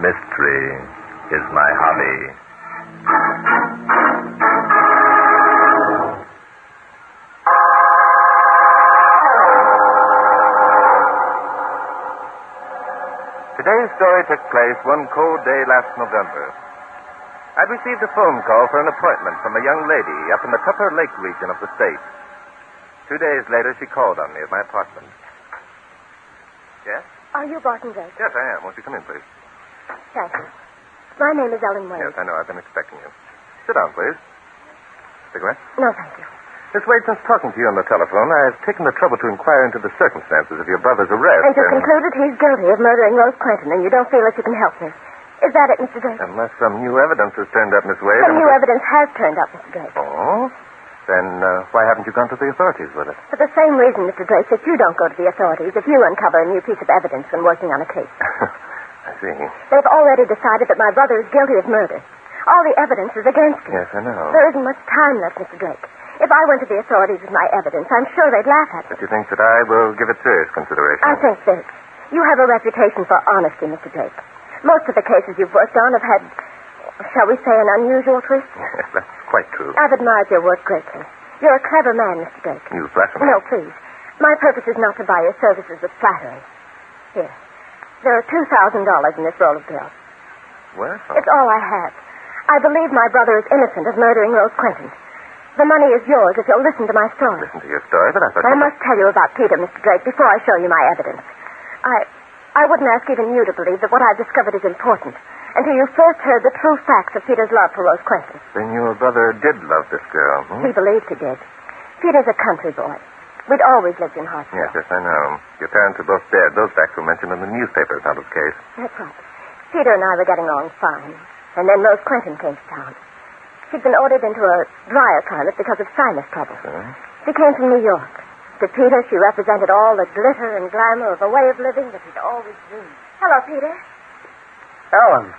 Mystery is my hobby. Today's story took place one cold day last November. I'd received a phone call for an appointment from a young lady up in the Tupper Lake region of the state. 2 days later, she called on me at my apartment. Yes? Are you Barton Drake? Yes, I am. Won't you come in, please? Thank you. My name is Ellen Wade. Yes, I know. I've been expecting you. Sit down, please. Cigarette? No, thank you. Miss Wade, since talking to you on the telephone, I've taken the trouble to inquire into the circumstances of your brother's arrest. And you concluded he's guilty of murdering Rose Quentin, and you don't feel that you can help me. Is that it, Mr. Drake? Unless some new evidence has turned up, Miss Wade. Some new evidence has turned up, Mr. Drake. Oh? Then why haven't you gone to the authorities with it? For the same reason, Mr. Drake, that you don't go to the authorities if you uncover a new piece of evidence when working on a case. I see. They've already decided that my brother is guilty of murder. All the evidence is against him. Yes, I know. There isn't much time left, Mr. Drake. If I went to the authorities with my evidence, I'm sure they'd laugh at me. But you think that I will give it serious consideration? I think this. You have a reputation for honesty, Mr. Drake. Most of the cases you've worked on have had, shall we say, an unusual twist. Yes, that's quite true. I've admired your work greatly. You're a clever man, Mr. Drake. You flatter me. No, please. My purpose is not to buy your services with flattery. Here. There are $2,000 in this roll of bills. Well? It's all I have. I believe my brother is innocent of murdering Rose Quentin. The money is yours if you'll listen to my story. Listen to your story, but I thought I must tell you about Peter, Mr. Drake, before I show you my evidence. I wouldn't ask even you to believe that what I've discovered is important until you first heard the true facts of Peter's love for Rose Quentin. Then your brother did love this girl, hmm? He believed he did. Peter's a country boy. We'd always lived in Hartsville. Yes, I know. Your parents are both dead. Those facts were mentioned in the newspapers out of the case. That's right. Peter and I were getting along fine. And then Rose Quentin came to town. She'd been ordered into a drier climate because of sinus trouble. She came from New York. To Peter, she represented all the glitter and glamour of a way of living that he'd always dreamed. Hello, Peter. Ellen,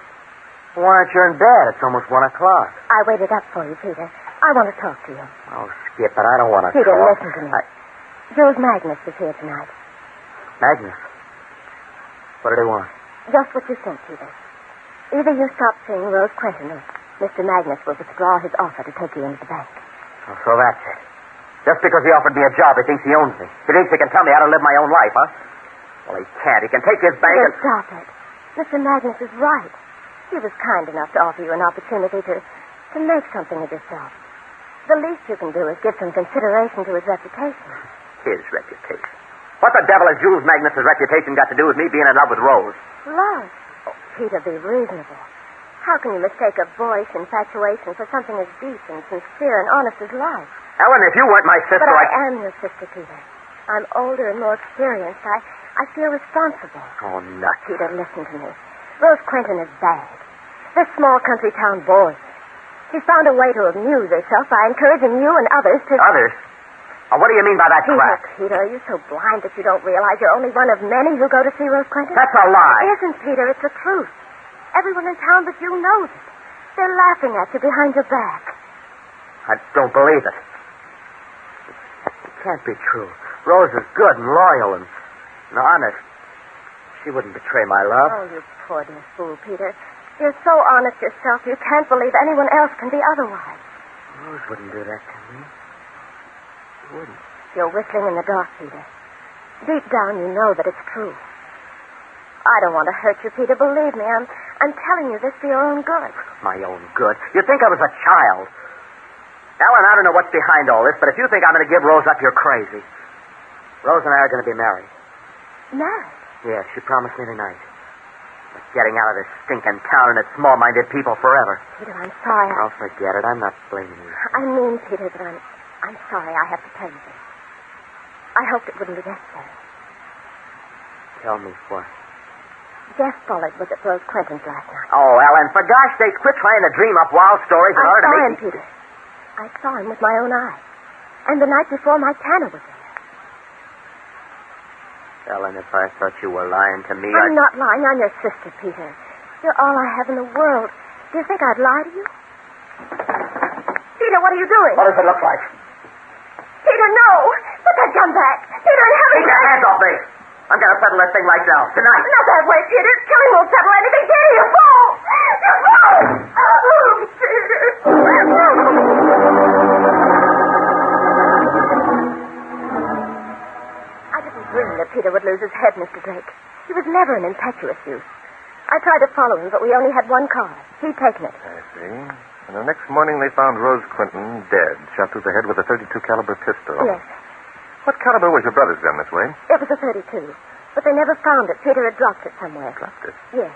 why aren't you in bed? It's almost 1 o'clock. I waited up for you, Peter. I want to talk to you. Oh, Skip, but I don't want to Peter, talk. listen to me. Jules Magnus is here tonight. Magnus? What do they want? Just what you think, Peter. Either you stop seeing Rose Quentin or Mr. Magnus will withdraw his offer to take you into the bank. Oh, so that's it. Just because he offered me a job, he thinks he owns me. He thinks he can tell me how to live my own life, huh? Well, he can't. He can take his bank Peter, and... stop it. Mr. Magnus is right. He was kind enough to offer you an opportunity to make something of yourself. The least you can do is give some consideration to his reputation. His reputation? What the devil has Jules Magnus' reputation got to do with me being in love with Rose? Love? Oh, Peter, be reasonable. How can you mistake a boyish infatuation for something as deep and sincere and honest as love? Ellen, if you weren't my sister, But I am your sister, Peter. I'm older and more experienced. I feel responsible. Oh, nuts. Peter, listen to me. Rose Quentin is bad. This small country town bores her. She's found a way to amuse herself by encouraging you and others to... Others? Oh, what do you mean by that crap? Peter, are you so blind that you don't realize you're only one of many who go to see Rose Quentin? That's a lie. It isn't, Peter. It's the truth. Everyone in town but you knows it. They're laughing at you behind your back. I don't believe it. It can't be true. Rose is good and loyal and honest. She wouldn't betray my love. Oh, you poor dear fool, Peter. You're so honest yourself, you can't believe anyone else can be otherwise. Rose wouldn't do that to me. She wouldn't. You're whistling in the dark, Peter. Deep down, you know that it's true. I don't want to hurt you, Peter. Believe me, I'm telling you this for your own good. My own good? You think I was a child? Ellen, I don't know what's behind all this, but if you think I'm going to give Rose up, you're crazy. Rose and I are going to be married. Married? Yes, she promised me tonight. We're getting out of this stinking town and its small-minded people forever. Peter, I'm sorry. Oh, forget it. I'm not blaming you. I mean, Peter, that I'm sorry I have to tell you this. I hoped it wouldn't be necessary. Tell me what? Jeff Bullard was at Rose Quentin's last night. Oh, Ellen, for gosh sakes, quit trying to dream up wild stories in order to I saw make him, Peter. I saw him with my own eyes. And the night before, my Tanner was there. Ellen, if I thought you were lying to me, I'm not lying. I'm your sister, Peter. You're all I have in the world. Do you think I'd lie to you? Peter, what are you doing? What does it look like? Peter, no! Put that gun back! Peter, in heaven's Keep your hands off me! I've got to settle that thing right now, tonight. Not that way, Peter. Killing won't settle anything, did he? You fool! You fool! Oh, Peter. I didn't dream that Peter would lose his head, Mr. Drake. He was never an impetuous youth. I tried to follow him, but we only had one car. He'd taken it. I see. And the next morning they found Rose Quinton dead, shot through the head with a .32 caliber pistol. Yes. What caliber was your brother's gun, Miss Wade? It was a .32. But they never found it. Peter had dropped it somewhere. Dropped it? Yes.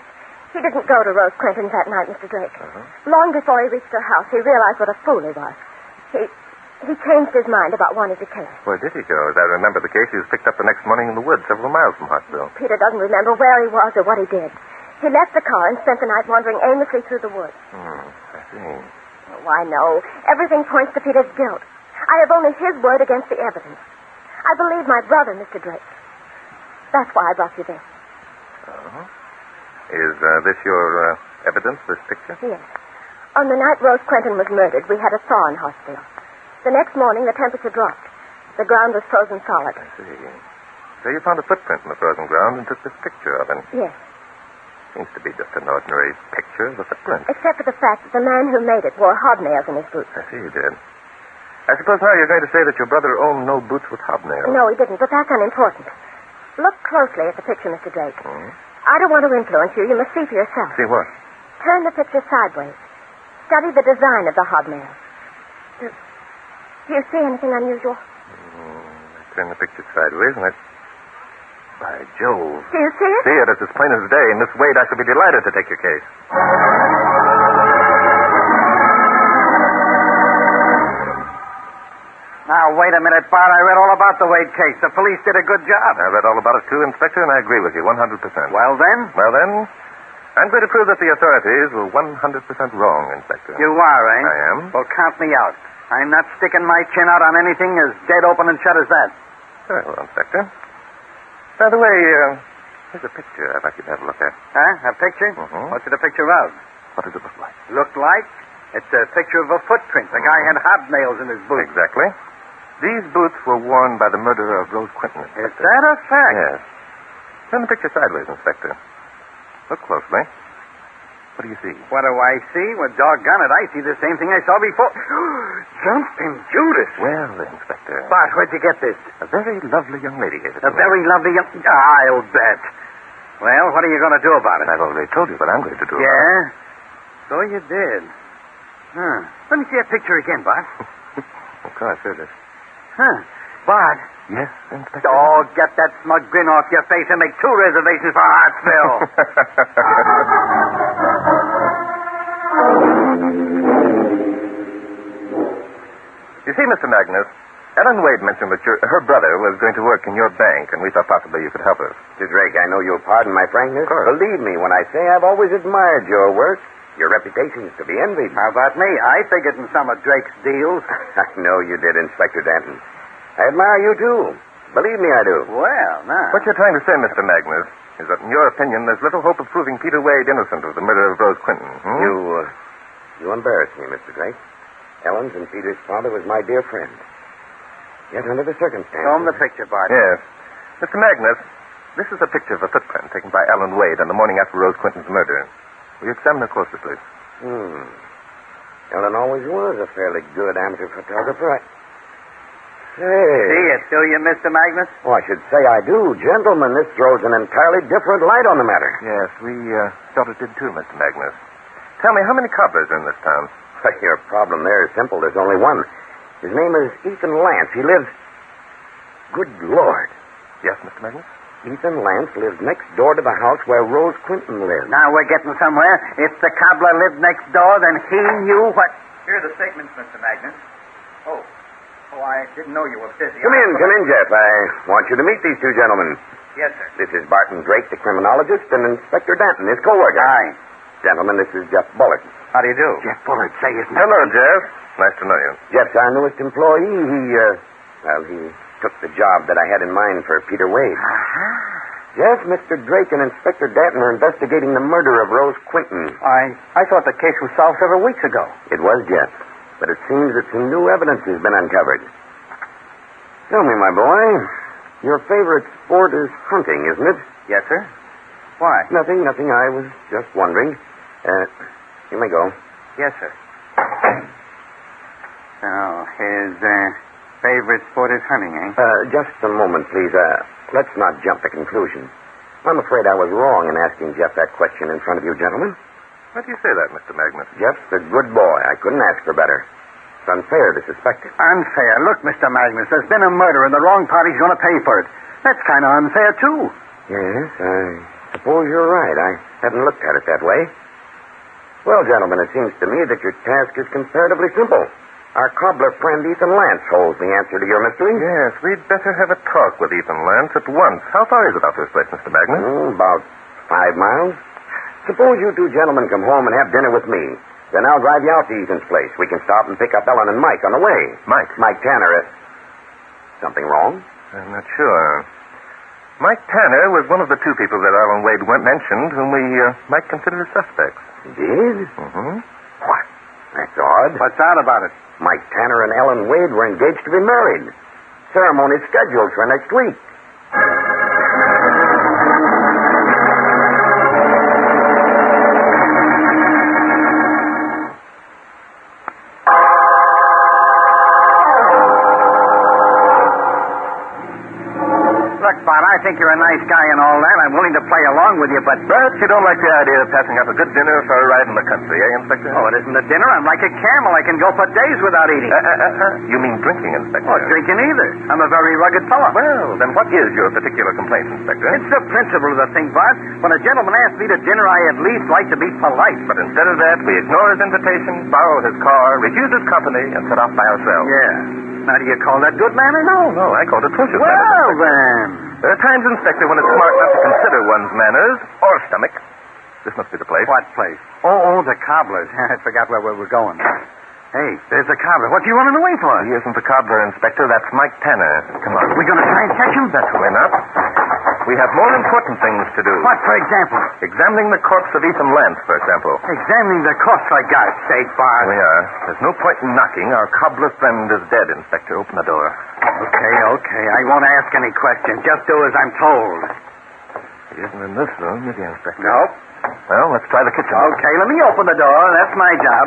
He didn't go to Rose Quinton's that night, Mr. Drake. Uh-huh. Long before he reached her house, he realized what a fool he was. He changed his mind about wanting to kill her. Where did he go? As I remember the case, he was picked up the next morning in the woods several miles from Hartsville. Peter doesn't remember where he was or what he did. He left the car and spent the night wandering aimlessly through the woods. I see. Oh, I know. Everything points to Peter's guilt. I have only his word against the evidence. I believe my brother, Mr. Drake. That's why I brought you this. Uh-huh. Is this your evidence, this picture? Yes. On the night Rose Quinton was murdered, we had a thaw in Hartsville. The next morning, the temperature dropped. The ground was frozen solid. I see. So you found a footprint in the frozen ground and took this picture of it. Yes. Seems to be just an ordinary picture of a footprint. Except for the fact that the man who made it wore hobnails in his boots. I see you did. I suppose now you're going to say that your brother owned no boots with hobnails. No, he didn't, but that's unimportant. Look closely at the picture, Mr. Drake. Hmm? I don't want to influence you. You must see for yourself. See what? Turn the picture sideways. Study the design of the hobnail. Do you see anything unusual? I turn the picture sideways and I... By Jove. Do you see it? See it. It's as plain as day. Miss Wade, I shall be delighted to take your case. Now, wait a minute, Bart. I read all about the Wade case. The police did a good job. I read all about it too, Inspector, and I agree with you 100%. Well, then? Well, then, I'm going to prove that the authorities were 100% wrong, Inspector. You are, eh? I am. Well, count me out. I'm not sticking my chin out on anything as dead open and shut as that. Very well, Inspector. By the way, here's a picture I'd like you to have a look at. Huh? A picture? Mhm. What's it a picture of? What does it look like? Looked like? It's a picture of a footprint. The guy had hobnails in his boots. Exactly. These boots were worn by the murderer of Rose Quinton, Is Inspector. that a fact? Yes. Turn the picture sideways, Inspector. Look closely. What do you see? What do I see? Well, doggone it, I see the same thing I saw before. Jumping Judas. Well, Inspector. Bart, where'd you get this? A very lovely young lady gave it A to me. very lovely young... I'll bet. Well, what are you going to do about it? I've already told you what I'm going to do. Yeah? So you did. Huh. Let me see that picture again, Bart. Of course, here it is. Huh. Bart. Yes, Inspector? Oh, get that smug grin off your face and make 2 reservations for Hartsville. You see, Mr. Magnus, Ellen Wade mentioned that her brother was going to work in your bank, and we thought possibly you could help us. Mr. Drake, I know you'll pardon my frankness. Of course. Believe me when I say I've always admired your work. Your reputation is to be envied. How about me? I figured in some of Drake's deals. I know you did, Inspector Danton. I admire you, too. Believe me, I do. Well, now. What you're trying to say, Mr. Magnus, is that in your opinion there's little hope of proving Peter Wade innocent of the murder of Rose Quinton. You embarrass me, Mr. Drake. Ellen's and Peter's father was my dear friend. Yet under the circumstances... Show him the picture, Bart. Yes. Mr. Magnus, this is a picture of a footprint taken by Ellen Wade on the morning after Rose Quinton's murder. Will you examine her closely, please? Ellen always was a fairly good amateur photographer. Say... See it, do you, Mr. Magnus? Oh, I should say I do. Gentlemen, this throws an entirely different light on the matter. Yes, we thought it did too, Mr. Magnus. Tell me, how many cobblers are in this town? Your problem there is simple. There's only one. His name is Ethan Lance. He lives... Good Lord. Yes, Mr. Magnus? Ethan Lance lives next door to the house where Rose Quinton lives. Now we're getting somewhere. If the cobbler lived next door, then he knew what... Here are the statements, Mr. Magnus. Oh, I didn't know you were busy. Come in, Jeff. I want you to meet these two gentlemen. Yes, sir. This is Barton Drake, the criminologist, and Inspector Danton, his co-worker. Aye. Gentlemen, this is Jeff Bullard. How do you do? Jeff Bullard, say his name. Hello, Jeff. Nice to know you. Jeff's our newest employee. He took the job that I had in mind for Peter Wade. Jeff, Mr. Drake and Inspector Danton are investigating the murder of Rose Quinton. I thought the case was solved several weeks ago. It was, Jeff. But it seems that some new evidence has been uncovered. Tell me, my boy, Your favorite sport is hunting, isn't it? Yes, sir. Why? Nothing. I was just wondering. You may go. Yes, sir. Oh, his favorite sport is hunting, eh? Just a moment, please. Let's not jump to conclusions. I'm afraid I was wrong in asking Jeff that question in front of you gentlemen. Why do you say that, Mr. Magnus? Jeff's a good boy. I couldn't ask for better. It's unfair to suspect him. Unfair? Look, Mr. Magnus, there's been a murder and the wrong party's going to pay for it. That's kind of unfair, too. Yes, I suppose you're right. I hadn't looked at it that way. Well, gentlemen, it seems to me that your task is comparatively simple. Our cobbler friend Ethan Lance holds the answer to your mystery. Yes, we'd better have a talk with Ethan Lance at once. How far is it off this place, Mr. Magnus? About 5 miles. Suppose you two gentlemen come home and have dinner with me. Then I'll drive you out to Ethan's place. We can stop and pick up Ellen and Mike on the way. Mike Tanner. Something wrong? I'm not sure. Mike Tanner was one of the two people that Ellen Wade mentioned whom we might consider as suspects. Did? Mm-hmm. What? That's odd. What's odd about it? Mike Tanner and Ellen Wade were engaged to be married. Ceremony's scheduled for next week. I think you're a nice guy and all that. I'm willing to play along with you, but... But you don't like the idea of passing up a good dinner for a ride in the country, eh, Inspector? Oh, it isn't a dinner. I'm like a camel. I can go for days without eating. You mean drinking, Inspector? Oh, drinking either. I'm a very rugged fellow. Well, then what is your particular complaint, Inspector? It's the principle of the thing, Bart. When a gentleman asks me to dinner, I at least like to be polite. But instead of that, we ignore his invitation, borrow his car, refuse his company, and set off by ourselves. Yeah. Now, do you call that good manner? No, I call it atrocious well, manners. Well, then... There are times, Inspector, when it's smart not to consider one's manners or stomach. This must be the place. What place? Oh, the cobbler's. I forgot where we were going. Hey, there's the cobbler. What are you running away for? He isn't the cobbler, Inspector. That's Mike Tanner. Come on. We're going to try and catch him? That's we're not. We have more important things to do. What, for example? Examining the corpse of Ethan Lance, for example. Examining the corpse, for God's sake, Bart. We are. There's no point in knocking. Our cobbler friend is dead, Inspector. Open the door. Okay. I won't ask any questions. Just do as I'm told. He isn't in this room, is he, Inspector? Nope. Well, let's try the kitchen. Okay, let me open the door. That's my job.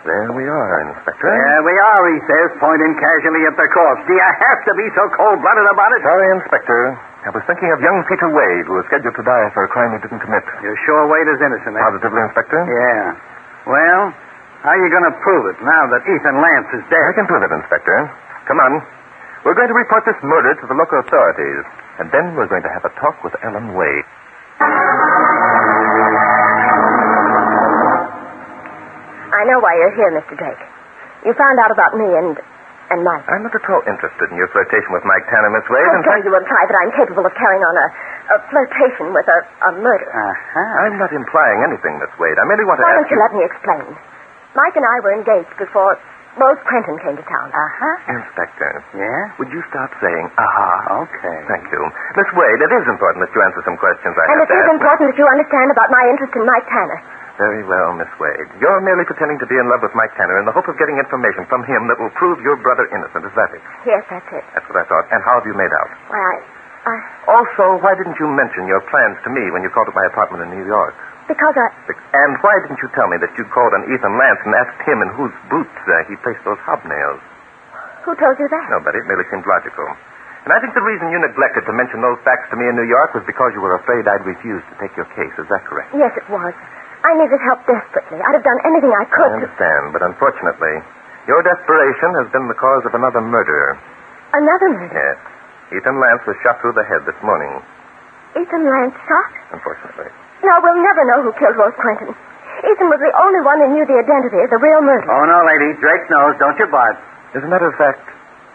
There we are, Inspector. There we are, he says, pointing casually at the corpse. Do you have to be so cold-blooded about it? Sorry, Inspector. I was thinking of young Peter Wade, who was scheduled to die for a crime he didn't commit. You're sure Wade is innocent, eh? Positively, Inspector? Yeah. Well, how are you going to prove it now that Ethan Lance is dead? I can prove it, Inspector. Come on. We're going to report this murder to the local authorities, and then we're going to have a talk with Ellen Wade. I know why you're here, Mr. Drake. You found out about me and Mike. I'm not at all interested in your flirtation with Mike Tanner, Miss Wade. How dare you imply that I'm capable of carrying on a flirtation with a murderer? I'm not implying anything, Miss Wade. I merely want to Why ask don't you let me explain? Mike and I were engaged before Rose Quentin came to town. Inspector. Yeah? Would you stop saying, aha? Okay. Thank you. Miss Wade, it is important that you answer some questions I And have it to is ask. important that you understand about my interest in Mike Tanner. Very well, Miss Wade. You're merely pretending to be in love with Mike Tanner in the hope of getting information from him that will prove your brother innocent. Is that it? Yes, that's it. That's what I thought. And how have you made out? Why, I... Also, why didn't you mention your plans to me when you called at my apartment in New York? Because And why didn't you tell me that you called on Ethan Lance and asked him in whose boots he placed those hobnails? Who told you that? Nobody. It merely seemed logical. And I think the reason you neglected to mention those facts to me in New York was because you were afraid I'd refuse to take your case. Is that correct? Yes, it was. I needed help desperately. I'd have done anything I could I understand, but unfortunately, your desperation has been the cause of another murder. Another murder? Yes. Ethan Lance was shot through the head this morning. Ethan Lance shot? Unfortunately. No, we'll never know who killed Rose Quentin. Ethan was the only one who knew the identity of the real murderer. Oh, no, lady. Drake knows, don't you, Bart? As a matter of fact,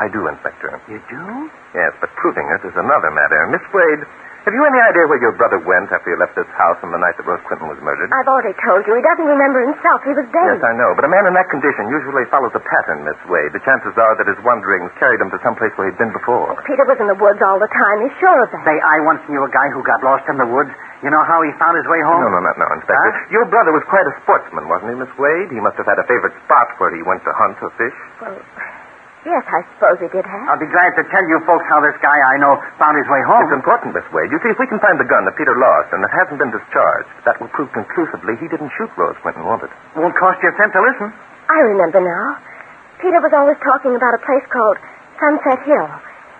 I do, Inspector. You do? Yes, but proving it is another matter. Miss Wade, have you any idea where your brother went after he left this house on the night that Rose Quentin was murdered? I've already told you. He doesn't remember himself. He was dead. Yes, I know. But a man in that condition usually follows a pattern, Miss Wade. The chances are that his wanderings carried him to some place where he'd been before. Peter was in the woods all the time. He's sure of that. Say, I once knew a guy who got lost in the woods. You know how he found his way home? No, not now, Inspector. Huh? Your brother was quite a sportsman, wasn't he, Miss Wade? He must have had a favorite spot where he went to hunt or fish. Well, Yes, I suppose he did have. I'll be glad to tell you folks how this guy I know found his way home. It's important, Miss Wade. You see, if we can find the gun that Peter lost and that hasn't been discharged, that will prove conclusively he didn't shoot Rose Quinton, won't it? Won't cost you a cent to listen. I remember now. Peter was always talking about a place called Sunset Hill.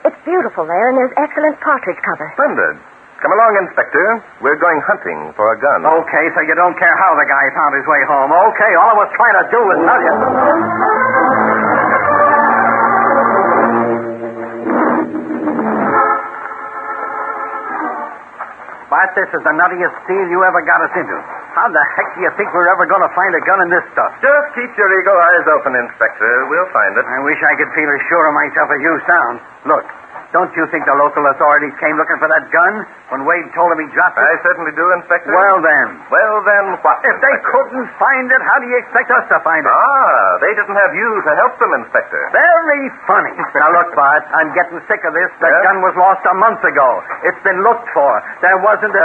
It's beautiful there, and there's excellent partridge cover. Splendid. Come along, Inspector. We're going hunting for a gun. Okay, so you don't care how the guy found his way home. Okay, all I was trying to do was tell you. But this is the nuttiest steal you ever got us into. How the heck do you think we're ever going to find a gun in this stuff? Just keep your eagle eyes open, Inspector. We'll find it. I wish I could feel as sure of myself as you sound. Look, don't you think the local authorities came looking for that gun when Wade told them he dropped it? I certainly do, Inspector. Well, then. Well, then what? If they couldn't find it, how do you expect us to find it? Ah, they didn't have you to help them, Inspector. Very funny. Now, look, Bart, I'm getting sick of this. That gun was lost a month ago. It's been looked for. There wasn't a...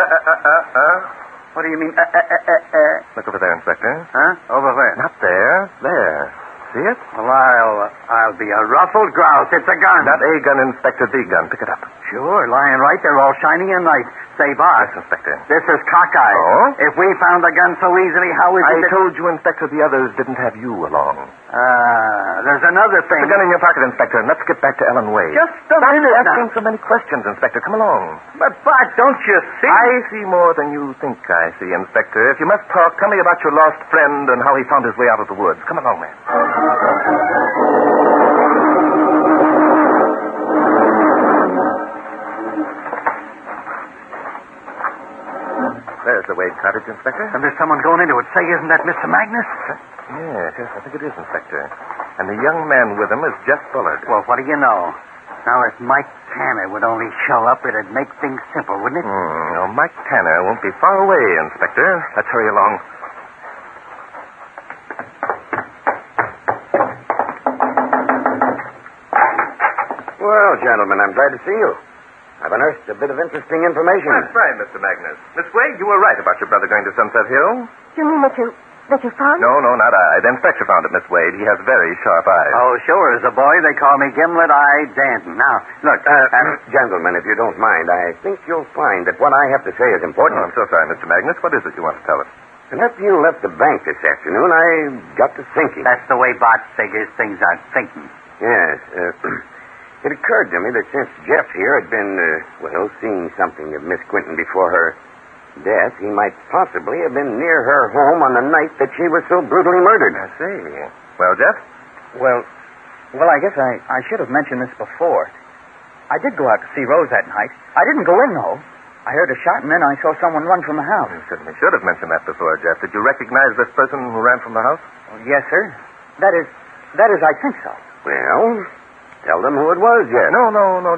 What do you mean, Look over there, Inspector. Huh? Over where? Not there. There. See it? Well, I'll be a ruffled grouse. It's a gun. Not a gun, Inspector, the gun. Pick it up. Sure, lying right there, all shiny and nice. Say, Bart. Yes, Inspector. This is cockeyed. Oh? If we found the gun so easily, how is it I told you, Inspector, the others didn't have you along. There's another thing. Put the gun in your pocket, Inspector, and let's get back to Ellen Wade. Just a minute asking now. so many questions, Inspector. Come along. But, Bart, don't you see? I see more than you think I see, Inspector. If you must talk, tell me about your lost friend and how he found his way out of the woods. Come along, man. There's the Wade cottage, Inspector. And there's someone going into it. Say, isn't that Mr. Magnus? Yes, I think it is, Inspector. And the young man with him is Jeff Bullard. Well, what do you know? Now, if Mike Tanner would only show up, it'd make things simple, wouldn't it? Well, Mike Tanner won't be far away, Inspector. Let's hurry along. Well, gentlemen, I'm glad to see you. I've unearthed a bit of interesting information. That's right, Mr. Magnus. Miss Wade, you were right about your brother going to Sunset Hill. You mean that you found it? No, not I. The inspector found it, Miss Wade. He has very sharp eyes. Oh, sure. As a boy, they call me Gimlet-Eyed Danton. Now, look. Gentlemen, if you don't mind, I think you'll find that what I have to say is important. Oh, I'm so sorry, Mr. Magnus. What is it you want to tell us? And after you left the bank this afternoon, I got to thinking. That's the way Bart figures things out, thinking. Yes. It occurred to me that since Jeff here had been, seeing something of Miss Quinton before her death, he might possibly have been near her home on the night that she was so brutally murdered. I see. Well, Jeff? Well, I guess I should have mentioned this before. I did go out to see Rose that night. I didn't go in, though. I heard a shot, and then I saw someone run from the house. You certainly should have mentioned that before, Jeff. Did you recognize this person who ran from the house? Oh, yes, sir. That is, I think so. Well, tell them who it was, Jeff. No,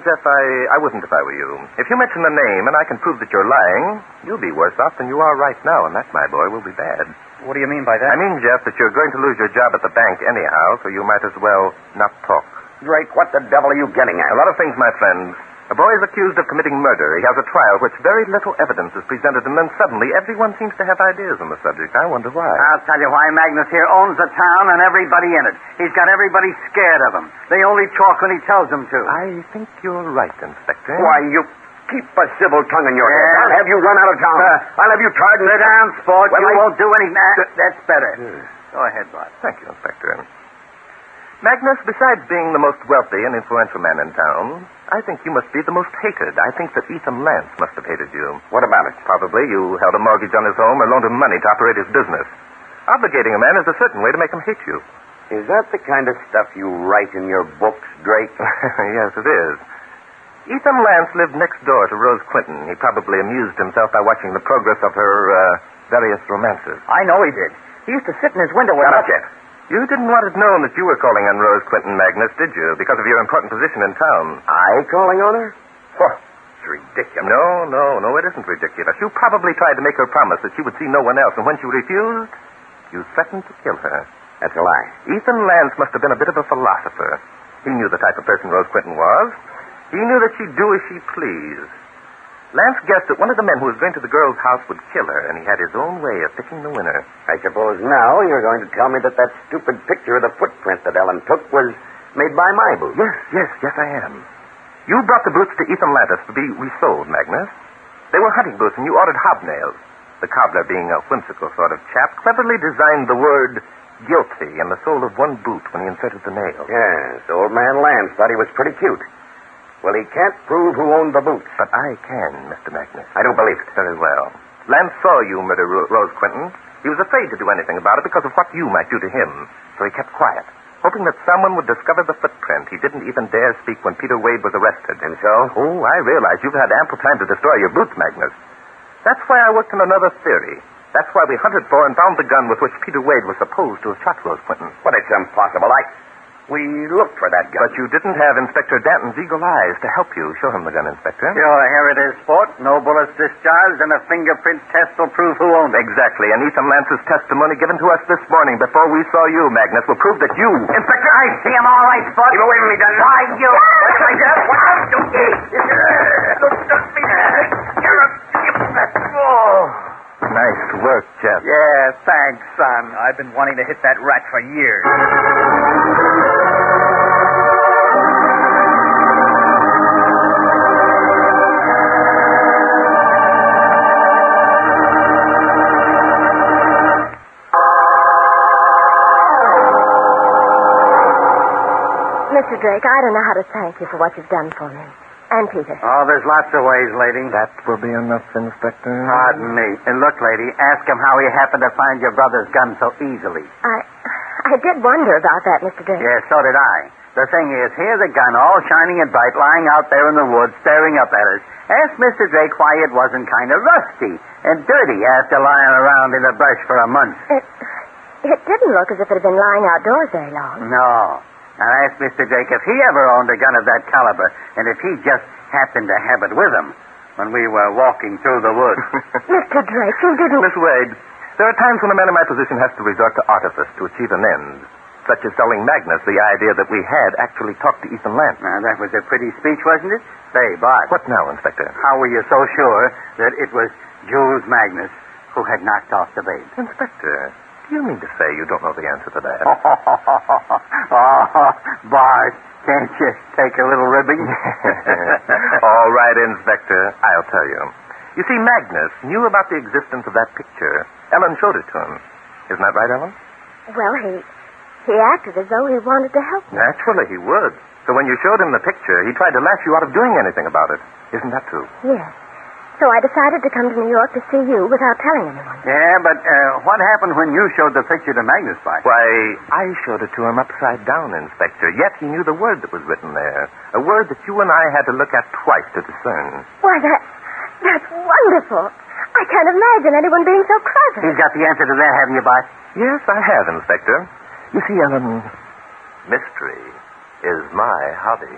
Jeff. I wouldn't if I were you. If you mention the name and I can prove that you're lying, you'll be worse off than you are right now, and that, my boy, will be bad. What do you mean by that? I mean, Jeff, that you're going to lose your job at the bank anyhow, so you might as well not talk. Drake, what the devil are you getting at? A lot of things, my friend. A boy is accused of committing murder. He has a trial which very little evidence is presented, and then suddenly everyone seems to have ideas on the subject. I wonder why. I'll tell you why. Magnus here owns the town and everybody in it. He's got everybody scared of him. They only talk when he tells them to. I think you're right, Inspector. Why, you keep a civil tongue in your head. I'll have you run out of town. I'll have you tarred and... Sit down, sport. Well, you won't do anything. That's better. Go ahead, Bart. Thank you, Inspector. Magnus, besides being the most wealthy and influential man in town, I think you must be the most hated. I think that Ethan Lance must have hated you. What about it? Probably you held a mortgage on his home or loaned him money to operate his business. Obligating a man is a certain way to make him hate you. Is that the kind of stuff you write in your books, Drake? Yes, it is. Ethan Lance lived next door to Rose Quinton. He probably amused himself by watching the progress of her various romances. I know he did. He used to sit in his window with... Shut up, Jeff. You didn't want it known that you were calling on Rose Quinton, Magnus, did you? Because of your important position in town. I calling on her? Oh, it's ridiculous. No, it isn't ridiculous. You probably tried to make her promise that she would see no one else, and when she refused, you threatened to kill her. That's a lie. Ethan Lance must have been a bit of a philosopher. He knew the type of person Rose Quinton was. He knew that she'd do as she pleased. Lance guessed that one of the men who was going to the girl's house would kill her, and he had his own way of picking the winner. I suppose now you're going to tell me that stupid picture of the footprint that Ellen took was made by my boots. Yes, I am. You brought the boots to Ethan Lantis to be resold, Magnus. They were hunting boots, and you ordered hobnails. The cobbler, being a whimsical sort of chap, cleverly designed the word guilty in the sole of one boot when he inserted the nail. Yes, old man Lance thought he was pretty cute. Well, he can't prove who owned the boots. But I can, Mr. Magnus. I don't believe it. Very well. Lance saw you murder Rose Quinton. He was afraid to do anything about it because of what you might do to him. So he kept quiet, hoping that someone would discover the footprint. He didn't even dare speak when Peter Wade was arrested. And so? Oh, I realize you've had ample time to destroy your boots, Magnus. That's why I worked on another theory. That's why we hunted for and found the gun with which Peter Wade was supposed to have shot Rose Quinton. But it's impossible. We looked for that gun. But you didn't have Inspector Danton's eagle eyes to help you. Show him the gun, Inspector. Sure, here it is, Sport. No bullets discharged, and a fingerprint test will prove who owned it. Exactly, and Ethan Lance's testimony given to us this morning before we saw you, Magnus, will prove that you... Inspector, I see him all right, Sport. Keep away from me, Danton. Why, you... What's like that? What? Nice work, Jeff. Yeah, thanks, son. I've been wanting to hit that rat for years. Mr. Drake, I don't know how to thank you for what you've done for me. And Peter. Oh, there's lots of ways, lady. That will be enough, Inspector. Pardon me. And look, lady, ask him how he happened to find your brother's gun so easily. I did wonder about that, Mr. Drake. Yeah, so did I. The thing is, here's a gun all shining and bright lying out there in the woods staring up at us. Ask Mr. Drake why it wasn't kind of rusty and dirty after lying around in the brush for a month. It didn't look as if it had been lying outdoors very long. No. Now, ask Mr. Drake if he ever owned a gun of that caliber, and if he just happened to have it with him when we were walking through the woods. Mr. Drake, you didn't... Miss Wade, there are times when a man in my position has to resort to artifice to achieve an end, such as telling Magnus the idea that we had actually talked to Ethan Lance. Now, that was a pretty speech, wasn't it? Say, Bart. What now, Inspector? How were you so sure that it was Jules Magnus who had knocked off the babe? Inspector, do you mean to say you don't know the answer to that? Oh, Bart, can't you take a little ribbing? All right, Inspector, I'll tell you. You see, Magnus knew about the existence of that picture. Ellen showed it to him. Isn't that right, Ellen? Well, he acted as though he wanted to help me. Naturally, he would. So when you showed him the picture, he tried to lash you out of doing anything about it. Isn't that true? Yes. So I decided to come to New York to see you without telling anyone. Yeah, but what happened when you showed the picture to Magnus, Bart? Why, I showed it to him upside down, Inspector, yet he knew the word that was written there. A word that you and I had to look at twice to discern. Why, that's wonderful. I can't imagine anyone being so clever. He's got the answer to that, haven't you, Bart? Yes, I have, Inspector. You see, Ellen, mystery is my hobby.